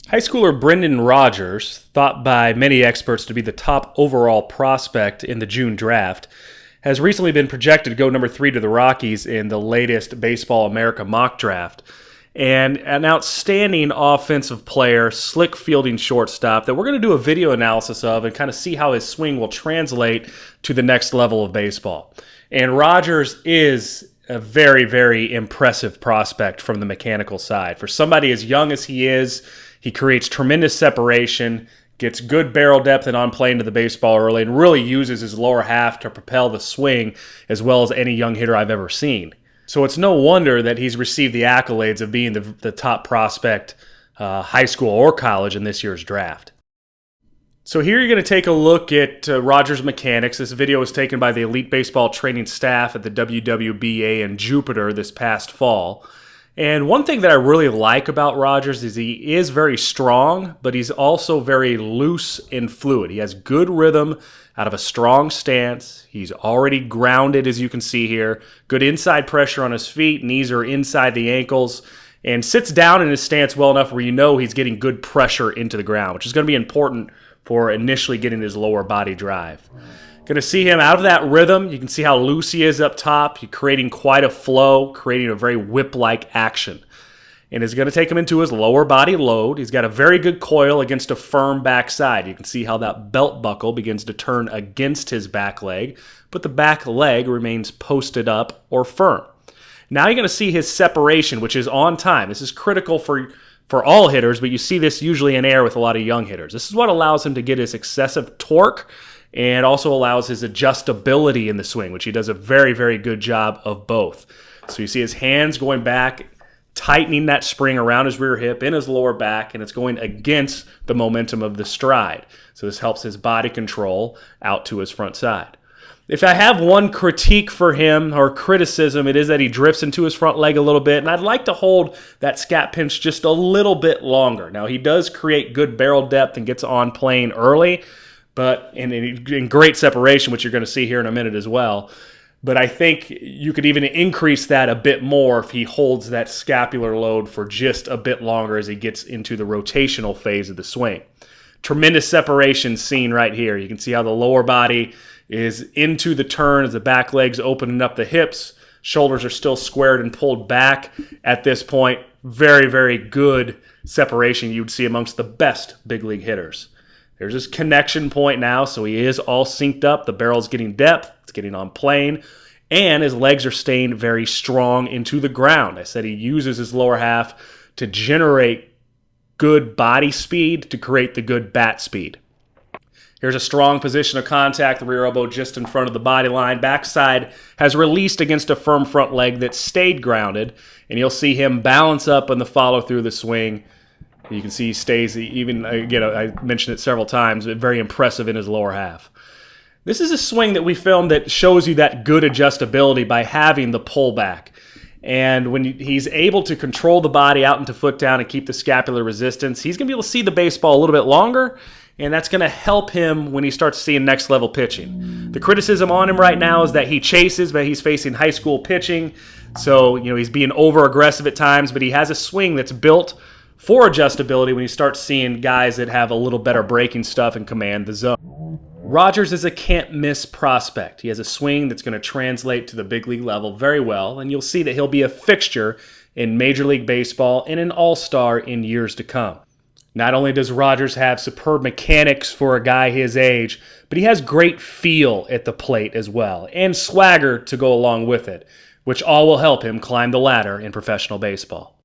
High schooler Brendan Rodgers, thought by many experts to be the top overall prospect in the June draft, has recently been projected to go number 3 to the Rockies in the latest Baseball America mock draft. And an outstanding offensive player, slick fielding shortstop that we're going to do a video analysis of and kind of see how his swing will translate to the next level of baseball. And Rodgers is a very, very impressive prospect from the mechanical side. For somebody as young as he is, he creates tremendous separation, gets good barrel depth and on play into the baseball early, and really uses his lower half to propel the swing as well as any young hitter I've ever seen. So it's no wonder that he's received the accolades of being the top prospect, high school or college, in this year's draft. So here you're going to take a look at Rodgers' mechanics. This video was taken by the elite baseball training staff at the WWBA in Jupiter this past fall. And one thing that I really like about Rodgers is he is very strong, but he's also very loose and fluid. He has good rhythm out of a strong stance. He's already grounded, as you can see here. Good inside pressure on his feet. Knees are inside the ankles. And sits down in his stance well enough where you know he's getting good pressure into the ground, which is going to be important for initially getting his lower body drive. Going to see him out of that rhythm. You can see how loose he is up top. He's creating quite a flow, creating a very whip-like action. And it's going to take him into his lower body load. He's got a very good coil against a firm backside. You can see how that belt buckle begins to turn against his back leg, but the back leg remains posted up or firm. Now you're going to see his separation, which is on time. This is critical for all hitters, but you see this usually in air with a lot of young hitters. This is what allows him to get his excessive torque and also allows his adjustability in the swing, which he does a very, very good job of both. So you see his hands going back, tightening that spring around his rear hip in his lower back, and it's going against the momentum of the stride. So this helps his body control out to his front side. If I have one critique for him or criticism, it is that he drifts into his front leg a little bit, and I'd like to hold that scat pinch just a little bit longer. Now, he does create good barrel depth and gets on plane early, but in great separation, which you're going to see here in a minute as well. But I think you could even increase that a bit more if he holds that scapular load for just a bit longer as he gets into the rotational phase of the swing. Tremendous separation seen right here. You can see how the lower body is into the turn as the back leg's opening up the hips. Shoulders are still squared and pulled back at this point. Very, very good separation you'd see amongst the best big league hitters. There's his connection point now, so he is all synced up. The barrel's getting depth, it's getting on plane, and his legs are staying very strong into the ground. I said he uses his lower half to generate good body speed to create the good bat speed. Here's a strong position of contact, the rear elbow just in front of the body line. Backside has released against a firm front leg that stayed grounded, and you'll see him balance up on the follow through the swing. You can see he stays, even, again, I mentioned it several times, but very impressive in his lower half. This is a swing that we filmed that shows you that good adjustability by having the pullback. And when he's able to control the body out into foot down and keep the scapular resistance, he's going to be able to see the baseball a little bit longer, and that's going to help him when he starts seeing next level pitching. The criticism on him right now is that he chases, but he's facing high school pitching. So, he's being over aggressive at times, but he has a swing that's built for adjustability when you start seeing guys that have a little better breaking stuff and command the zone. Rodgers is a can't-miss prospect. He has a swing that's going to translate to the big league level very well, and you'll see that he'll be a fixture in Major League Baseball and an all-star in years to come. Not only does Rodgers have superb mechanics for a guy his age, but he has great feel at the plate as well, and swagger to go along with it, which all will help him climb the ladder in professional baseball.